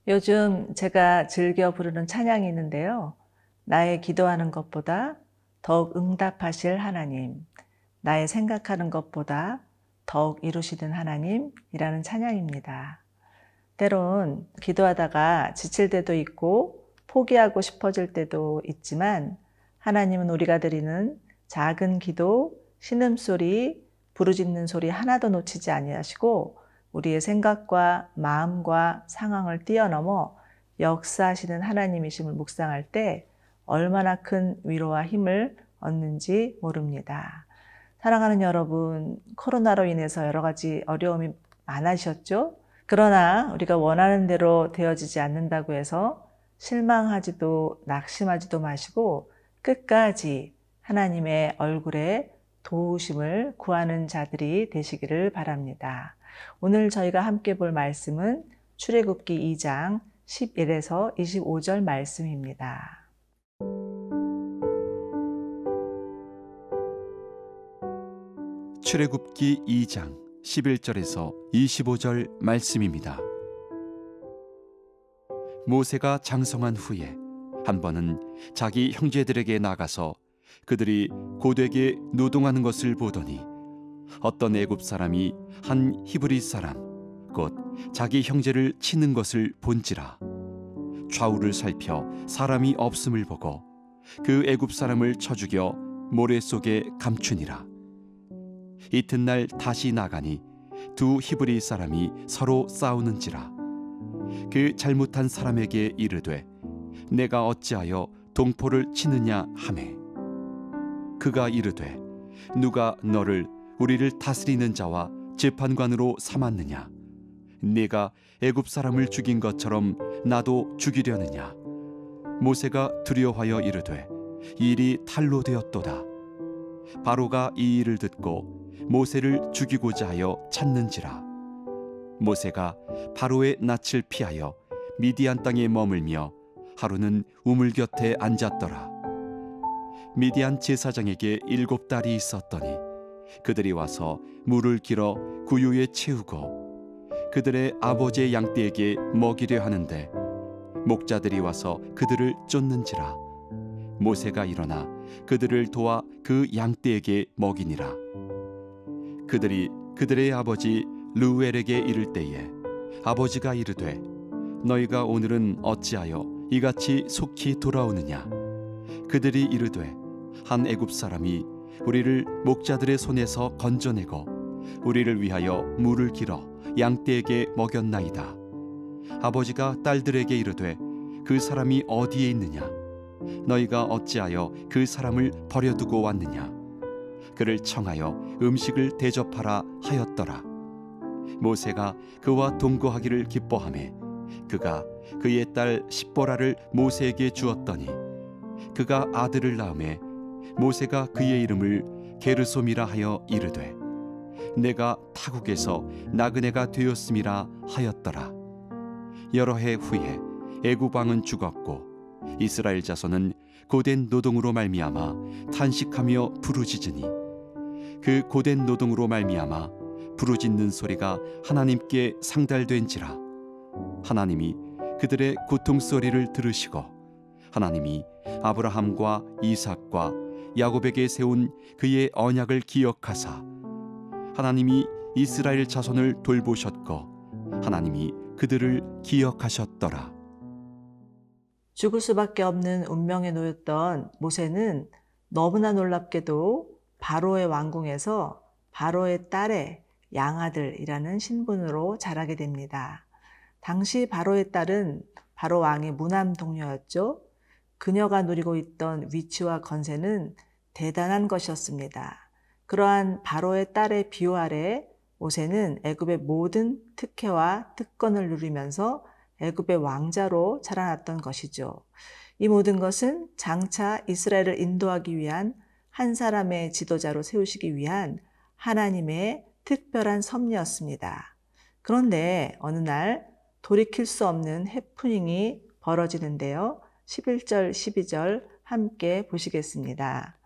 요즘 제가 즐겨 부르는 찬양이 있는데요. 나의 기도하는 것보다 더욱 응답하실 하나님, 나의 생각하는 것보다 더욱 이루시는 하나님이라는 찬양입니다. 때론 기도하다가 지칠 때도 있고 포기하고 싶어질 때도 있지만 하나님은 우리가 드리는 작은 기도, 신음소리, 부르짖는 소리 하나도 놓치지 아니하시고 우리의 생각과 마음과 상황을 뛰어넘어 역사하시는 하나님이심을 묵상할 때 얼마나 큰 위로와 힘을 얻는지 모릅니다. 사랑하는 여러분, 코로나로 인해서 여러 가지 어려움이 많으셨죠? 그러나 우리가 원하는 대로 되어지지 않는다고 해서 실망하지도 낙심하지도 마시고 끝까지 하나님의 얼굴에 도우심을 구하는 자들이 되시기를 바랍니다. 오늘 저희가 함께 볼 말씀은 출애굽기 2장 11에서 25절 말씀입니다. 출애굽기 2장 11절에서 25절 말씀입니다. 모세가 장성한 후에 한 번은 자기 형제들에게 나가서 그들이 고되게 노동하는 것을 보더니 어떤 애굽 사람이 한 히브리 사람 곧 자기 형제를 치는 것을 본지라. 좌우를 살펴 사람이 없음을 보고 그 애굽 사람을 쳐 죽여 모래 속에 감추니라. 이튿날 다시 나가니 두 히브리 사람이 서로 싸우는지라. 그 잘못한 사람에게 이르되 내가 어찌하여 동포를 치느냐 하매 그가 이르되 누가 너를 우리를 다스리는 자와 재판관으로 삼았느냐? 네가 애굽 사람을 죽인 것처럼 나도 죽이려느냐? 모세가 두려워하여 이르되 일이 탈로 되었도다. 바로가 이 일을 듣고 모세를 죽이고자 하여 찾는지라. 모세가 바로의 낯을 피하여 미디안 땅에 머물며 하루는 우물 곁에 앉았더라. 미디안 제사장에게 7딸이 있었더니 그들이 와서 물을 길어 구유에 채우고 그들의 아버지의 양떼에게 먹이려 하는데 목자들이 와서 그들을 쫓는지라. 모세가 일어나 그들을 도와 그 양떼에게 먹이니라. 그들이 그들의 아버지 르우엘에게 이를 때에 아버지가 이르되 너희가 오늘은 어찌하여 이같이 속히 돌아오느냐? 그들이 이르되 한 애굽 사람이 우리를 목자들의 손에서 건져내고 우리를 위하여 물을 길어 양떼에게 먹였나이다. 아버지가 딸들에게 이르되 그 사람이 어디에 있느냐? 너희가 어찌하여 그 사람을 버려두고 왔느냐? 그를 청하여 음식을 대접하라 하였더라. 모세가 그와 동거하기를 기뻐하매 그가 그의 딸 십보라를 모세에게 주었더니 그가 아들을 낳음에 모세가 그의 이름을 게르솜이라 하여 이르되 내가 타국에서 나그네가 되었음이라 하였더라. 여러 해 후에 애굽 왕은 죽었고 이스라엘 자손은 고된 노동으로 말미암아 탄식하며 부르짖으니 그 고된 노동으로 말미암아 부르짖는 소리가 하나님께 상달된지라. 하나님이 그들의 고통 소리를 들으시고 하나님이 아브라함과 이삭과 야곱에게 세운 그의 언약을 기억하사 하나님이 이스라엘 자손을 돌보셨고 하나님이 그들을 기억하셨더라. 죽을 수밖에 없는 운명에 놓였던 모세는 너무나 놀랍게도 바로의 왕궁에서 바로의 딸의 양아들이라는 신분으로 자라게 됩니다. 당시 바로의 딸은 바로 왕의 무남 동료였죠. 그녀가 누리고 있던 위치와 건세는 대단한 것이었습니다. 그러한 바로의 딸의 비호 아래 모세는 애굽의 모든 특혜와 특권을 누리면서 애굽의 왕자로 자라났던 것이죠. 이 모든 것은 장차 이스라엘을 인도하기 위한 한 사람의 지도자로 세우시기 위한 하나님의 특별한 섭리였습니다. 그런데 어느 날 돌이킬 수 없는 해프닝이 벌어지는데요. 11절, 12절 함께 보시겠습니다.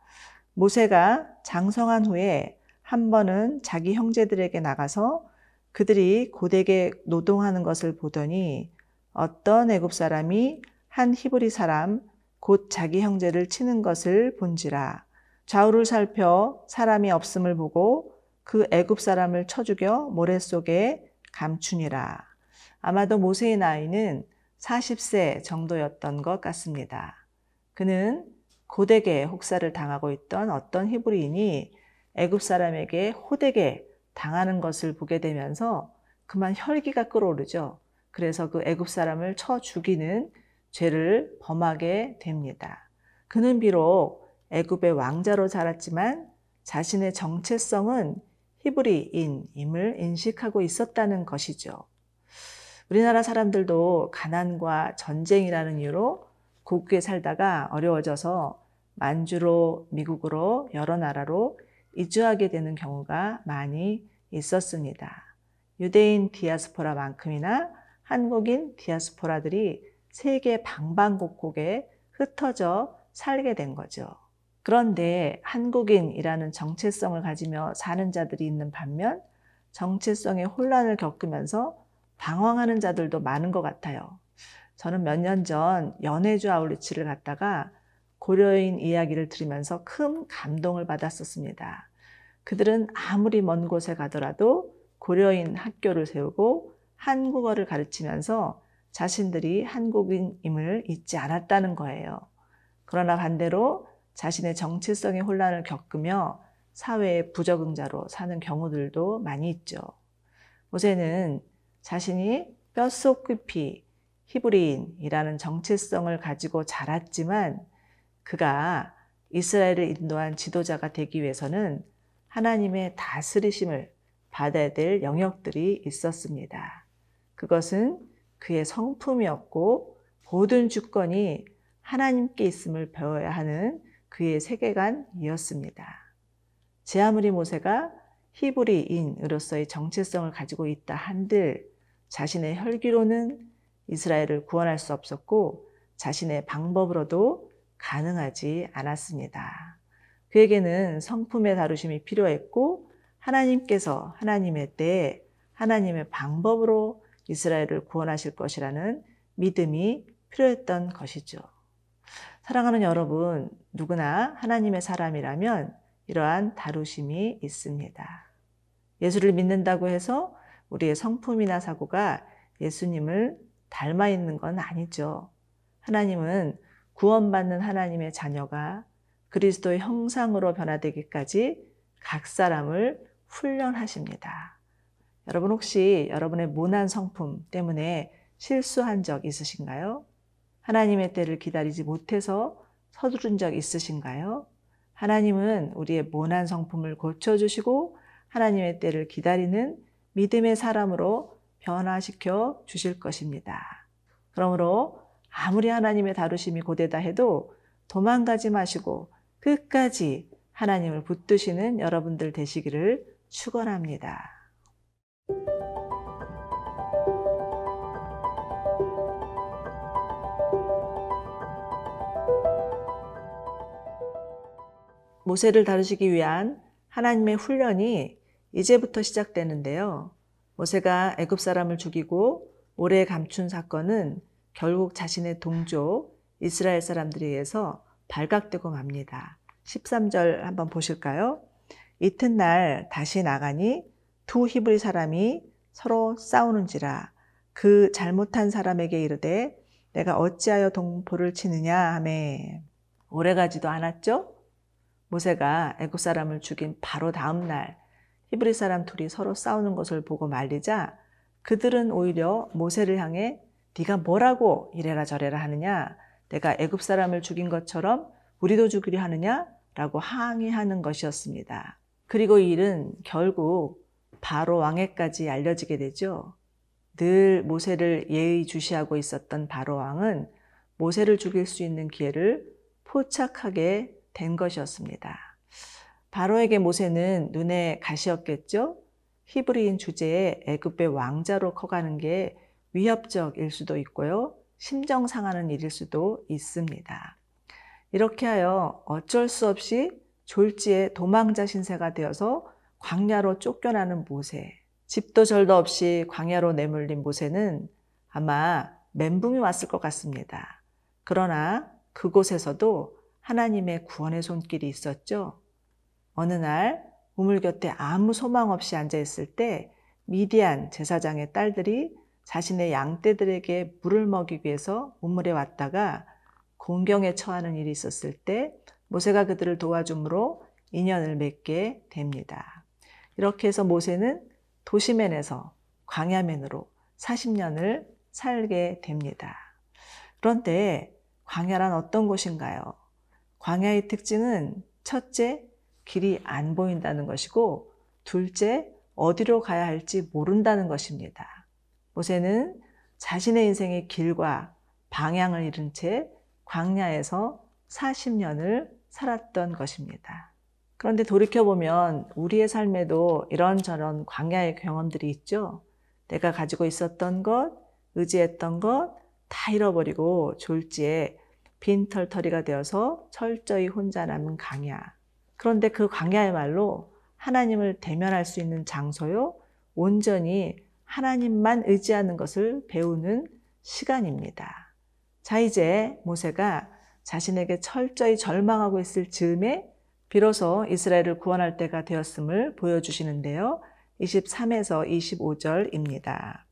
모세가 장성한 후에 한 번은 자기 형제들에게 나가서 그들이 고되게 노동하는 것을 보더니 어떤 애굽 사람이 한 히브리 사람 곧 자기 형제를 치는 것을 본지라. 좌우를 살펴 사람이 없음을 보고 그 애굽 사람을 쳐 죽여 모래 속에 감추니라. 아마도 모세의 나이는 40세 정도였던 것 같습니다. 그는 고되게 혹사를 당하고 있던 어떤 히브리인이 애굽 사람에게 호되게 당하는 것을 보게 되면서 그만 혈기가 끓어오르죠. 그래서 그 애굽 사람을 쳐 죽이는 죄를 범하게 됩니다. 그는 비록 애굽의 왕자로 자랐지만 자신의 정체성은 히브리인임을 인식하고 있었다는 것이죠. 우리나라 사람들도 가난과 전쟁이라는 이유로 고국에 살다가 어려워져서 만주로, 미국으로, 여러 나라로 이주하게 되는 경우가 많이 있었습니다. 유대인 디아스포라만큼이나 한국인 디아스포라들이 세계 방방곡곡에 흩어져 살게 된 거죠. 그런데 한국인이라는 정체성을 가지며 사는 자들이 있는 반면 정체성의 혼란을 겪으면서 방황하는 자들도 많은 것 같아요. 저는 몇 년 전 연해주 아울리치를 갔다가 고려인 이야기를 들으면서 큰 감동을 받았었습니다. 그들은 아무리 먼 곳에 가더라도 고려인 학교를 세우고 한국어를 가르치면서 자신들이 한국인임을 잊지 않았다는 거예요. 그러나 반대로 자신의 정체성의 혼란을 겪으며 사회의 부적응자로 사는 경우들도 많이 있죠. 모세는 자신이 뼛속 깊이 히브리인이라는 정체성을 가지고 자랐지만 그가 이스라엘을 인도한 지도자가 되기 위해서는 하나님의 다스리심을 받아야 될 영역들이 있었습니다. 그것은 그의 성품이었고 모든 주권이 하나님께 있음을 배워야 하는 그의 세계관이었습니다. 제 아무리 모세가 히브리인으로서의 정체성을 가지고 있다 한들 자신의 혈기로는 이스라엘을 구원할 수 없었고 자신의 방법으로도 가능하지 않았습니다. 그에게는 성품의 다루심이 필요했고 하나님께서 하나님의 때에 하나님의 방법으로 이스라엘을 구원하실 것이라는 믿음이 필요했던 것이죠. 사랑하는 여러분, 누구나 하나님의 사람이라면 이러한 다루심이 있습니다. 예수를 믿는다고 해서 우리의 성품이나 사고가 예수님을 닮아 있는 건 아니죠. 하나님은 구원받는 하나님의 자녀가 그리스도의 형상으로 변화되기까지 각 사람을 훈련하십니다. 여러분 혹시 여러분의 모난 성품 때문에 실수한 적 있으신가요? 하나님의 때를 기다리지 못해서 서두른 적 있으신가요? 하나님은 우리의 모난 성품을 고쳐주시고 하나님의 때를 기다리는 믿음의 사람으로 변화시켜 주실 것입니다. 그러므로 아무리 하나님의 다루심이 고되다 해도 도망가지 마시고 끝까지 하나님을 붙드시는 여러분들 되시기를 축원합니다. 모세를 다루시기 위한 하나님의 훈련이 이제부터 시작되는데요. 모세가 애굽 사람을 죽이고 오래 감춘 사건은 결국 자신의 동족 이스라엘 사람들에 의해서 발각되고 맙니다. 13절 한번 보실까요? 이튿날 다시 나가니 두 히브리 사람이 서로 싸우는지라 그 잘못한 사람에게 이르되 내가 어찌하여 동포를 치느냐 하매 오래가지도 않았죠? 모세가 애굽 사람을 죽인 바로 다음 날 히브리 사람 둘이 서로 싸우는 것을 보고 말리자 그들은 오히려 모세를 향해 네가 뭐라고 이래라 저래라 하느냐? 내가 애굽 사람을 죽인 것처럼 우리도 죽이려 하느냐? 라고 항의하는 것이었습니다. 그리고 이 일은 결국 바로 왕에까지 알려지게 되죠. 늘 모세를 예의주시하고 있었던 바로 왕은 모세를 죽일 수 있는 기회를 포착하게 된 것이었습니다. 바로에게 모세는 눈에 가시였겠죠. 히브리인 주제에 애굽의 왕자로 커가는 게 위협적일 수도 있고요. 심정 상하는 일일 수도 있습니다. 이렇게 하여 어쩔 수 없이 졸지에 도망자 신세가 되어서 광야로 쫓겨나는 모세. 집도 절도 없이 광야로 내몰린 모세는 아마 멘붕이 왔을 것 같습니다. 그러나 그곳에서도 하나님의 구원의 손길이 있었죠. 어느 날 우물 곁에 아무 소망 없이 앉아 있을 때 미디안 제사장의 딸들이 자신의 양떼들에게 물을 먹이기 위해서 우물에 왔다가 공경에 처하는 일이 있었을 때 모세가 그들을 도와줌으로 인연을 맺게 됩니다. 이렇게 해서 모세는 도시맨에서 광야맨으로 40년을 살게 됩니다. 그런데 광야란 어떤 곳인가요? 광야의 특징은 첫째, 길이 안 보인다는 것이고 둘째, 어디로 가야 할지 모른다는 것입니다. 모세는 자신의 인생의 길과 방향을 잃은 채 광야에서 40년을 살았던 것입니다. 그런데 돌이켜보면 우리의 삶에도 이런저런 광야의 경험들이 있죠. 내가 가지고 있었던 것, 의지했던 것 다 잃어버리고 졸지에 빈털터리가 되어서 철저히 혼자 남은 광야. 그런데 그 광야야말로 하나님을 대면할 수 있는 장소요, 온전히 하나님만 의지하는 것을 배우는 시간입니다. 자, 이제 모세가 자신에게 철저히 절망하고 있을 즈음에 비로소 이스라엘을 구원할 때가 되었음을 보여주시는데요. 23에서 25절입니다.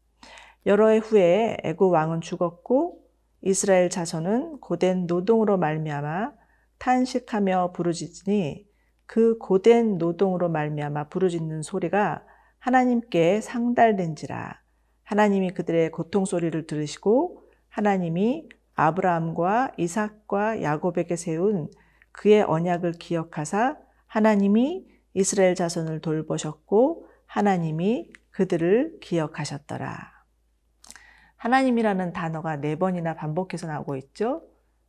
여러 해 후에 애굽 왕은 죽었고 이스라엘 자손은 고된 노동으로 말미암아 탄식하며 부르짖으니 그 고된 노동으로 말미암아 부르짖는 소리가 하나님께 상달된지라. 하나님이 그들의 고통 소리를 들으시고 하나님이 아브라함과 이삭과 야곱에게 세운 그의 언약을 기억하사 하나님이 이스라엘 자손을 돌보셨고 하나님이 그들을 기억하셨더라. 하나님이라는 단어가 4번이나 반복해서 나오고 있죠.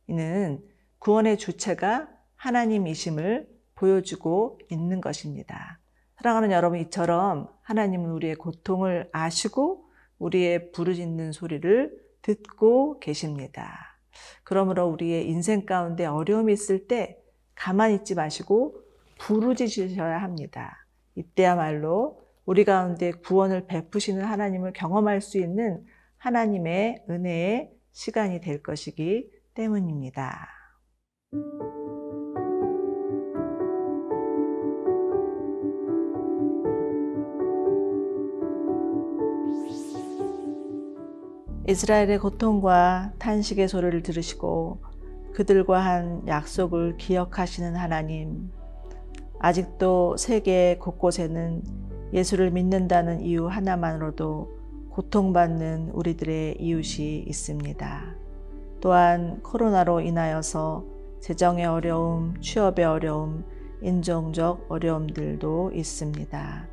이는 구원의 주체가 하나님이심을 보여주고 있는 것입니다. 사랑하는 여러분, 이처럼 하나님은 우리의 고통을 아시고 우리의 부르짖는 소리를 듣고 계십니다. 그러므로 우리의 인생 가운데 어려움이 있을 때 가만히 있지 마시고 부르짖으셔야 합니다. 이때야말로 우리 가운데 구원을 베푸시는 하나님을 경험할 수 있는 하나님의 은혜의 시간이 될 것이기 때문입니다. 이스라엘의 고통과 탄식의 소리를 들으시고 그들과 한 약속을 기억하시는 하나님, 아직도 세계 곳곳에는 예수를 믿는다는 이유 하나만으로도 고통받는 우리들의 이웃이 있습니다. 또한 코로나로 인하여서 재정의 어려움, 취업의 어려움, 인종적 어려움들도 있습니다.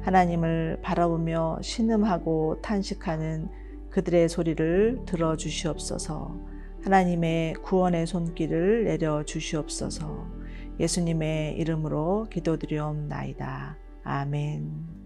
하나님을 바라보며 신음하고 탄식하는 그들의 소리를 들어주시옵소서. 하나님의 구원의 손길을 내려주시옵소서. 예수님의 이름으로 기도드리옵나이다. 아멘.